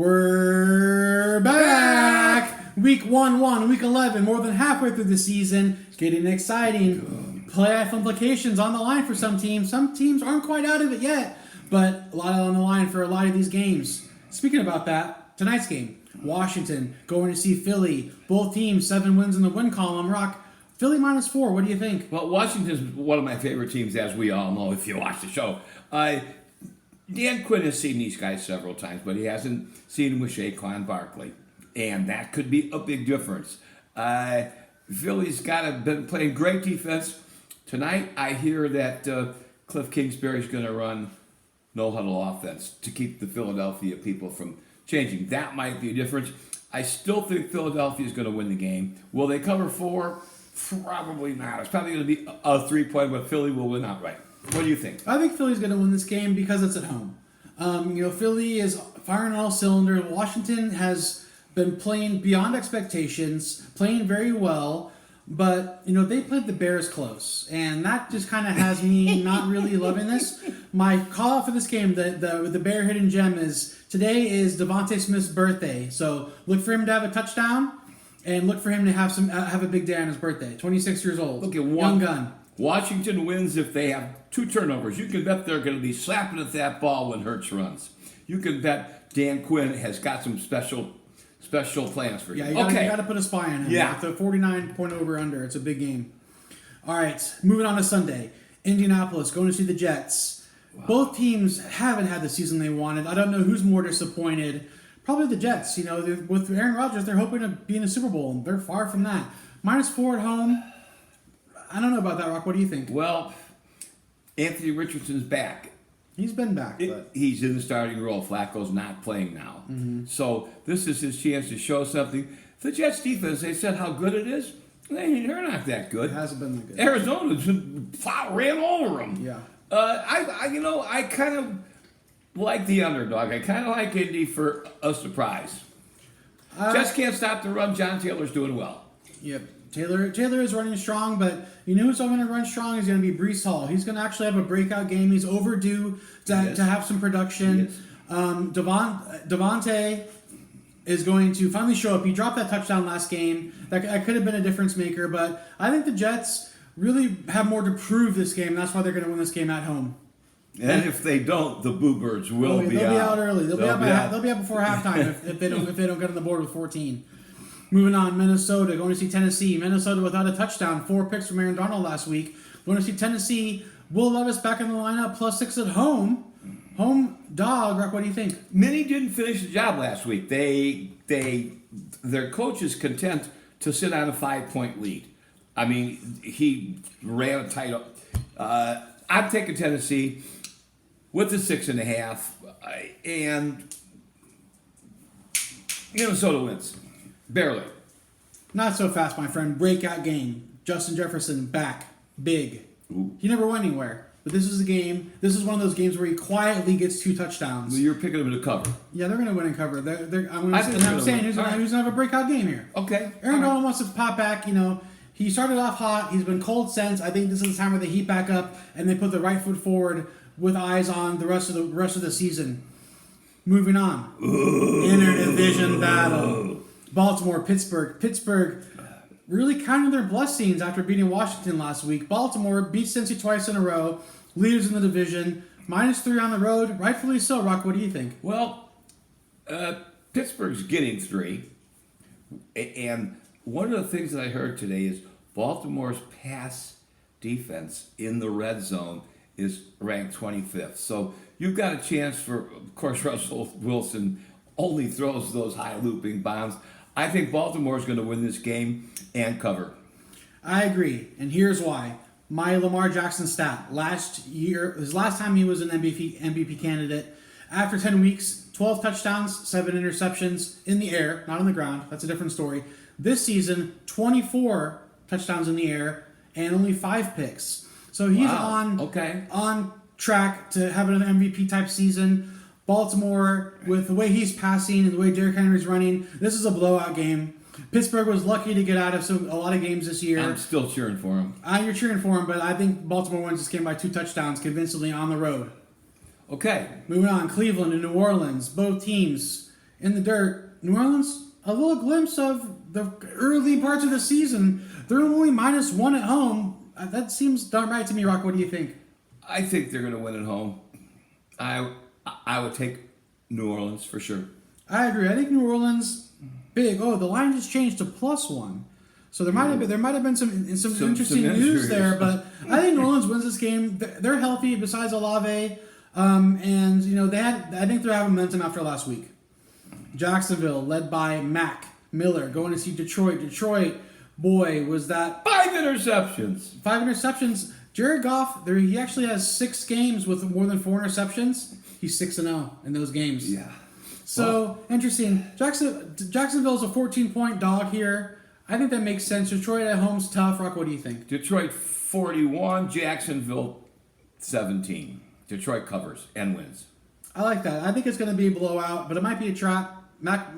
We're back! Week 1, week 11, more than halfway through the season. Getting exciting. Playoff implications on the line for some teams. Some teams aren't quite out of it yet, but a lot on the line for a lot of these games. Speaking about that, tonight's game, Washington going to see Philly. Both teams, 7 wins in the win column. Rock, Philly -4. What do you think? Well, Washington's one of my favorite teams, as we all know if you watch the show. Dan Quinn has seen these guys several times, but he hasn't seen them with Saquon Barkley, and that could be a big difference. Philly's been playing great defense. Tonight, I hear that Cliff Kingsbury's going to run no-huddle offense to keep the Philadelphia people from changing. That might be a difference. I still think Philadelphia is going to win the game. Will they cover 4? Probably not. It's probably going to be a 3-point, but Philly will win outright. What do you think? I think Philly's going to win this game because it's at home. Philly is firing on all cylinders. Washington has been playing beyond expectations, playing very well, but they played the Bears close, and that just kind of has me not really loving this. My call out for this game, the Bear hidden gem is today is Devontae Smith's birthday, so look for him to have a touchdown, and look for him to have a big day on his birthday. 26 years old, look at young gun. Washington wins if they have 2 turnovers. You can bet they're going to be slapping at that ball when Hurts runs. You can bet Dan Quinn has got some special plans for you. Yeah, you got to put a spy on him. Yeah. With the 49-point over-under, it's a big game. All right, moving on to Sunday. Indianapolis going to see the Jets. Wow. Both teams haven't had the season they wanted. I don't know who's more disappointed. Probably the Jets. With Aaron Rodgers, they're hoping to be in the Super Bowl, and they're far from that. -4 at home. I don't know about that, Rock. What do you think? Well, Anthony Richardson's back. He's been back, but he's in the starting role. Flacco's not playing now. Mm-hmm. So this is his chance to show something. The Jets defense, they said how good it is. They're not that good. It hasn't been that good. Arizona ran over them. Yeah. I kind of like the underdog. I kind of like Indy for a surprise. Jets can't stop the run. John Taylor's doing well. Yep. Taylor is running strong, but who's going to run strong is going to be Breece Hall. He's going to actually have a breakout game. He's overdue to have some production. Devontae is going to finally show up. He dropped that touchdown last game. That could have been a difference maker, but I think the Jets really have more to prove this game. That's why they're going to win this game at home. And if they don't, the Boo Birds will be out. They'll be out early. They'll be out before halftime if they don't get on the board with 14. Moving on, Minnesota going to see Tennessee. Minnesota without a touchdown, 4 picks from Aaron Donald last week. Going to see Tennessee. Will Levis back in the lineup, +6 at home. Home dog. Rock, what do you think? Many didn't finish the job last week. Their coach is content to sit on a 5-point lead. I mean, he ran a tight. I'm taking Tennessee with the 6.5, and Minnesota wins. Barely. Not so fast, my friend. Breakout game. Justin Jefferson back. Big. Ooh. He never went anywhere. But this is a game. This is one of those games where he quietly gets 2 touchdowns. Well, you're picking them to cover. Yeah, they're going to win and cover. I'm saying who's going to have a breakout game here. Okay. Aaron Donald wants to pop back. He started off hot. He's been cold since. I think this is the time where they heat back up and they put the right foot forward with eyes on the rest of the season. Moving on. Interdivision battle. Baltimore, Pittsburgh. Pittsburgh really counted their blessings after beating Washington last week. Baltimore beat Cincy twice in a row, leaders in the division, -3 on the road. Rightfully so. Rock, what do you think? Well, Pittsburgh's getting 3. And one of the things that I heard today is Baltimore's pass defense in the red zone is ranked 25th. So you've got a chance for, of course, Russell Wilson only throws those high looping bombs. I think Baltimore is going to win this game and cover. I agree, and here's why. My Lamar Jackson stat. His last time he was an MVP candidate. After 10 weeks, 12 touchdowns, 7 interceptions in the air, not on the ground. That's a different story. This season, 24 touchdowns in the air and only 5 picks. So he's on track to have an MVP type season. Baltimore, with the way he's passing and the way Derrick Henry's running, this is a blowout game. Pittsburgh was lucky to get out of a lot of games this year. I'm still cheering for him. You're cheering for him, but I think Baltimore wins this game by 2 touchdowns convincingly on the road. Okay. Moving on, Cleveland and New Orleans. Both teams in the dirt. New Orleans, a little glimpse of the early parts of the season. They're only -1 at home. That seems darn right to me, Rock. What do you think? I think they're going to win at home. I would take New Orleans for sure. I agree. I think New Orleans, big. Oh, the line just changed to +1. So there might have been some interesting news there, but I think New Orleans wins this game. They're healthy besides Olave, and I think they have momentum after last week. Jacksonville led by Mac Miller going to see Detroit. Detroit, boy, was that 5 interceptions. 5 interceptions. Jared Goff, he actually has 6 games with more than 4 interceptions. He's 6-0 in those games. Yeah. So interesting. Jacksonville's a 14-point dog here. I think that makes sense. Detroit at home's tough. Rock, what do you think? Detroit 41, Jacksonville 17. Detroit covers and wins. I like that. I think it's going to be a blowout, but it might be a trap. Mac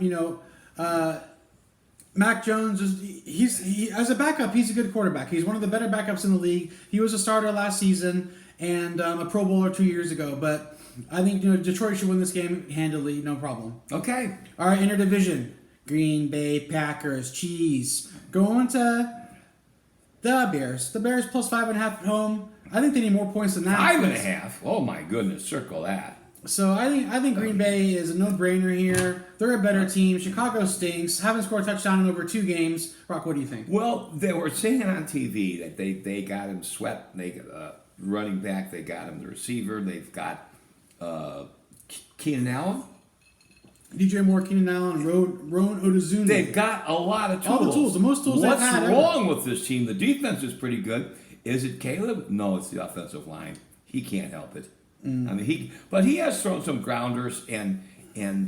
Jones is as a backup, he's a good quarterback. He's one of the better backups in the league. He was a starter last season and a Pro Bowler 2 years ago. But I think Detroit should win this game handily, no problem. Okay. All right, interdivision. Green Bay Packers, cheese. Going to the Bears. The Bears +5.5 at home. I think they need more points than that. 5.5. Oh my goodness, circle that. So I think Green Bay is a no-brainer here. They're a better team. Chicago stinks. Haven't scored a touchdown in over 2 games. Rock, what do you think? Well, they were saying on TV that they got him swept. They got running back. They got him the receiver. They've got Keenan Allen. DJ Moore, Keenan Allen, Roan Odozuni. They've got a lot of tools. All the tools, the most tools they've had. What's wrong with this team? The defense is pretty good. Is it Caleb? No, it's the offensive line. He can't help it. I mean, but he has thrown some grounders and Green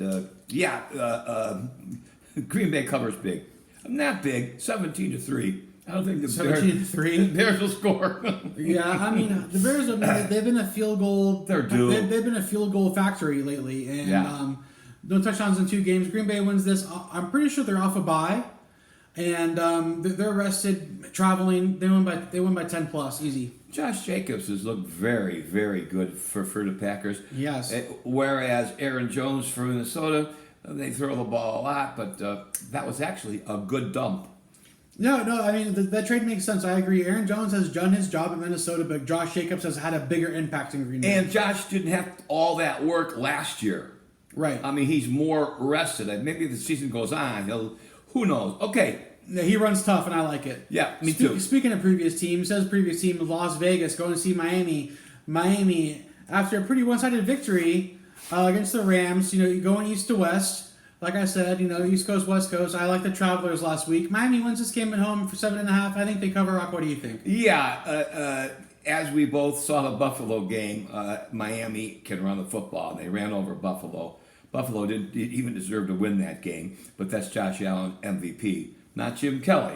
Bay covers big. Not big, 17-3. I don't think the 17-3. Bears will score. Yeah, I mean the Bears. They've been a field goal. They're due. They've been a field goal factory lately, and no touchdowns in 2 games. Green Bay wins this. I'm pretty sure they're off a bye, and they're rested, traveling. They win by 10+, easy. Josh Jacobs has looked very, very good for the Packers. Yes. Whereas Aaron Jones for Minnesota, they throw the ball a lot, but that was actually a good dump. No, I mean, that trade makes sense. I agree. Aaron Jones has done his job at Minnesota, but Josh Jacobs has had a bigger impact in Green Bay. And Josh didn't have all that work last year. Right. I mean, he's more rested. Maybe if the season goes on, who knows? Okay. Yeah, he runs tough, and I like it. Yeah, me too. Speaking of previous teams, says previous team of Las Vegas going to see Miami. Miami, after a pretty one-sided victory against the Rams, going east to west. Like I said, East Coast, West Coast. I like the Travelers last week. Miami wins this game at home for 7.5. I think they cover. Rock, what do you think? Yeah, as we both saw the Buffalo game, Miami can run the football, and they ran over Buffalo. Buffalo didn't even deserve to win that game, but that's Josh Allen, MVP, not Jim Kelly.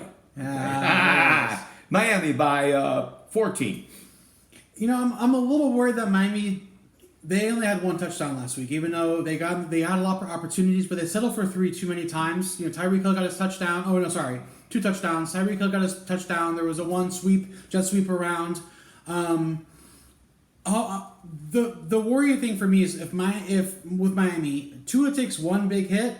Miami by 14. I'm a little worried that Miami. They only had 1 touchdown last week, even though they had a lot of opportunities, but they settled for 3 too many times. Tyreek Hill got his touchdown. Oh no, sorry, 2 touchdowns. Tyreek Hill got his touchdown. There was a 1 jet sweep around. The worrying thing for me is if with Miami, Tua takes 1 big hit,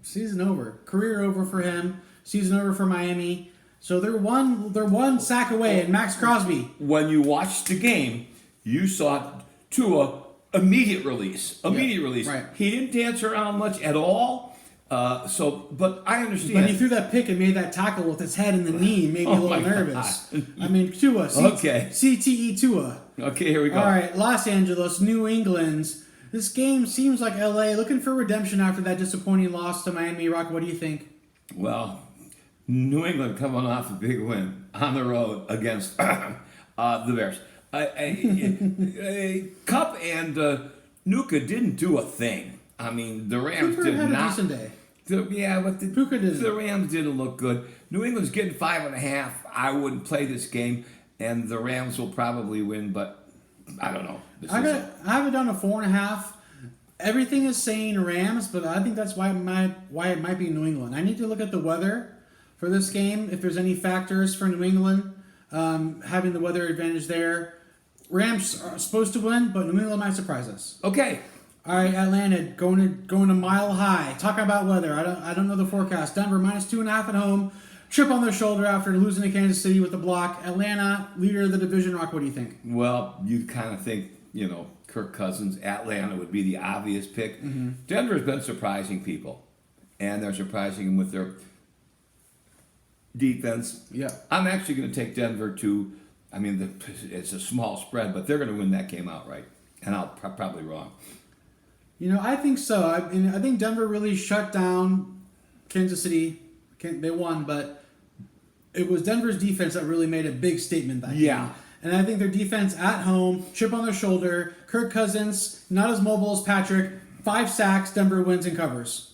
season over, career over for him, season over for Miami. So they're one sack away, and Max Crosby. When you watched the game, you saw Tua. Immediate release. Right. He didn't dance around much at all. But I understand. When he threw that pick and made that tackle with his head and the knee, made me a little nervous. I mean, Tua. Okay. CTE Tua. Okay, here we go. All right, Los Angeles, New England. This game seems like LA looking for redemption after that disappointing loss to Miami. Rock, what do you think? Well, New England coming off a big win on the road against the Bears. Cup and Nuka didn't do a thing. I mean, the Rams Cooper did had not. A decent day. But didn't. The Rams didn't look good. New England's getting 5.5. I wouldn't play this game, and the Rams will probably win, but I don't know. I have it down to 4.5. Everything is saying Rams, but I think that's why it might be New England. I need to look at the weather for this game. If there's any factors for New England having the weather advantage there. Rams are supposed to win, but New England might surprise us. Okay. All right, Atlanta going to Mile High. Talking about weather. I don't know the forecast. Denver -2.5 at home. Chip on their shoulder after losing to Kansas City with the block. Atlanta, leader of the division. Rock, what do you think? Well, you kind of think, Kirk Cousins, Atlanta would be the obvious pick. Denver's been surprising people, and they're surprising them with their defense. Yeah. I'm actually going to take Denver to, it's a small spread, but they're going to win that game outright, and I'll probably wrong. I think so. I think Denver really shut down Kansas City. They won, but it was Denver's defense that really made a big statement that game. And I think their defense at home, chip on their shoulder, Kirk Cousins, not as mobile as Patrick, 5 sacks, Denver wins and covers.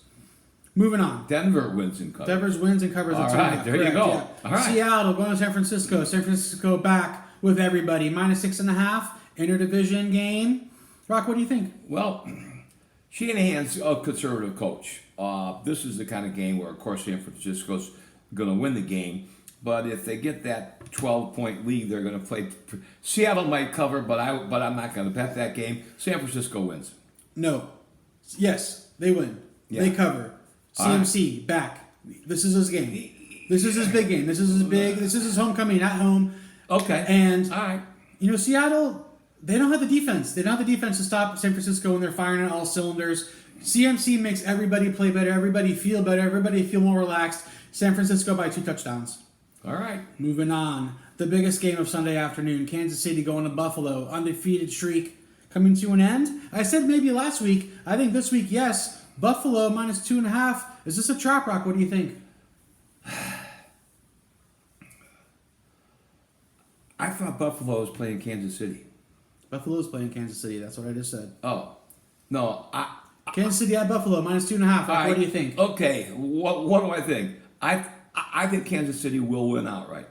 Moving on. Denver wins and covers. Denver's wins and covers. All right, there you go. Yeah. All right. Seattle going to San Francisco. San Francisco back with everybody. -6.5, interdivision game. Rock, what do you think? Well, Shanahan's a conservative coach. This is the kind of game where, of course, San Francisco's going to win the game. But if they get that 12-point lead, they're going to play. Seattle might cover, but I'm not going to bet that game. San Francisco wins. No. Yes, they win. Yeah. They cover. CMC back. This is his game. This is his big game. This is his homecoming at home. Okay. And all right. Seattle, they don't have the defense. They don't have the defense to stop San Francisco when they're firing on all cylinders. CMC makes everybody play better, everybody feel better, everybody feel more relaxed. San Francisco by 2 touchdowns. All right. Moving on. The biggest game of Sunday afternoon. Kansas City going to Buffalo. Undefeated streak coming to an end. I said maybe last week. I think this week, yes. Buffalo -2.5. Is this a trap, Rock? What do you think? I thought Buffalo was playing Kansas City. Buffalo's playing Kansas City. That's what I just said. Oh. No. Kansas City at Buffalo, -2.5. Rock, what do you think? Okay. What do I think? I think Kansas City will win outright.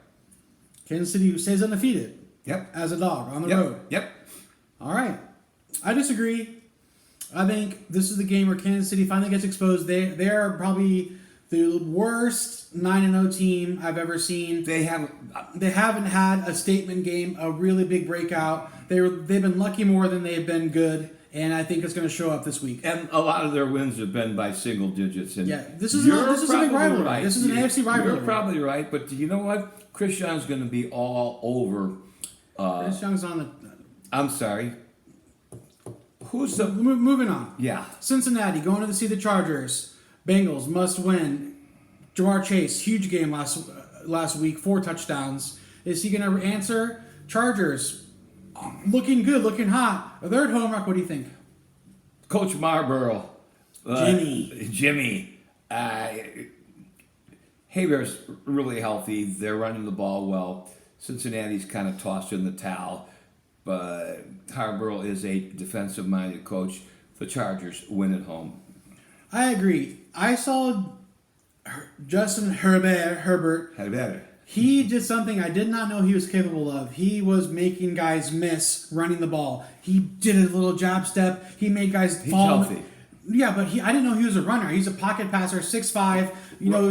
Kansas City stays undefeated. Yep. As a dog on the road. Yep. All right. I disagree. I think this is the game where Kansas City finally gets exposed. They are probably the worst 9-0 team I've ever seen. They haven't had a statement game, a really big breakout. They've been lucky more than they've been good, and I think it's going to show up this week. And a lot of their wins have been by single digits. And yeah, this is a big rivalry. Right. This is an AFC rivalry. You're probably right, but you know what? Chris Young's going to be all over. Chris Young's on the. I'm sorry. Who's the moving on? Yeah, Cincinnati going to see the Chargers. Bengals must win. Jamar Chase, huge game last week, 4 touchdowns. Is he going to answer? Chargers, looking good, looking hot. They're at home. Rock, what do you think? Coach Marlborough, Jimmy. Haber's really healthy. They're running the ball well. Cincinnati's kind of tossed in the towel. But Harbaugh is a defensive-minded coach. The Chargers win at home. I agree. I saw Justin Herbert. He did something I did not know he was capable of. He was making guys miss running the ball. He did a little jab step. He made guys fall. He's healthy. Yeah, but I didn't know he was a runner. He's a pocket passer, 6'5",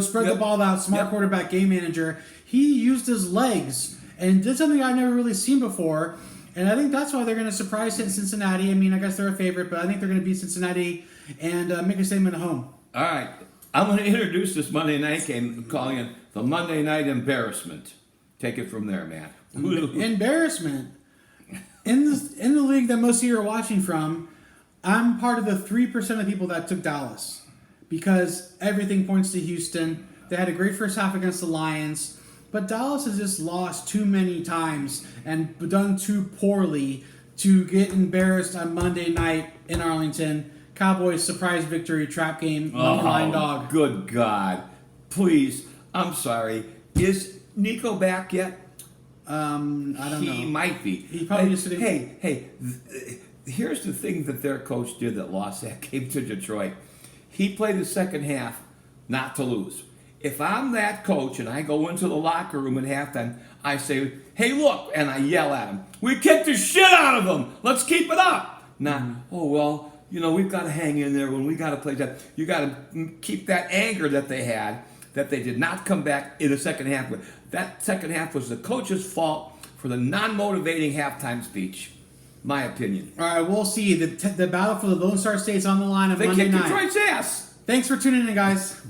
spread the ball out, smart quarterback, game manager. He used his legs and did something I've never really seen before. And I think that's why they're going to surprise Cincinnati. I mean, I guess they're a favorite, but I think they're going to beat Cincinnati and make a statement at home. All right. I'm going to introduce this Monday night game, calling it the Monday Night Embarrassment. Take it from there, man. Embarrassment. In the league that most of you are watching from, I'm part of the 3% of people that took Dallas because everything points to Houston. They had a great first half against the Lions. But Dallas has just lost too many times and done too poorly to get embarrassed on Monday night in Arlington. Cowboys surprise victory, trap game, line dog. Good God. Please, I'm sorry. Is Nico back yet? I don't know. He might be. He probably just didn't. Here's the thing that their coach did that lost that game to Detroit. He played the second half not to lose. If I'm that coach and I go into the locker room at halftime, I say, hey, look, and I yell at him, we kicked the shit out of them. Let's keep it up. We've got to hang in there when we got to play that. You got to keep that anger that they had, that they did not come back in the second half with. That second half was the coach's fault for the non-motivating halftime speech. My opinion. All right, we'll see. The battle for the Lone Star State's on the line on They Monday kicked night. Detroit's ass. Thanks for tuning in, guys.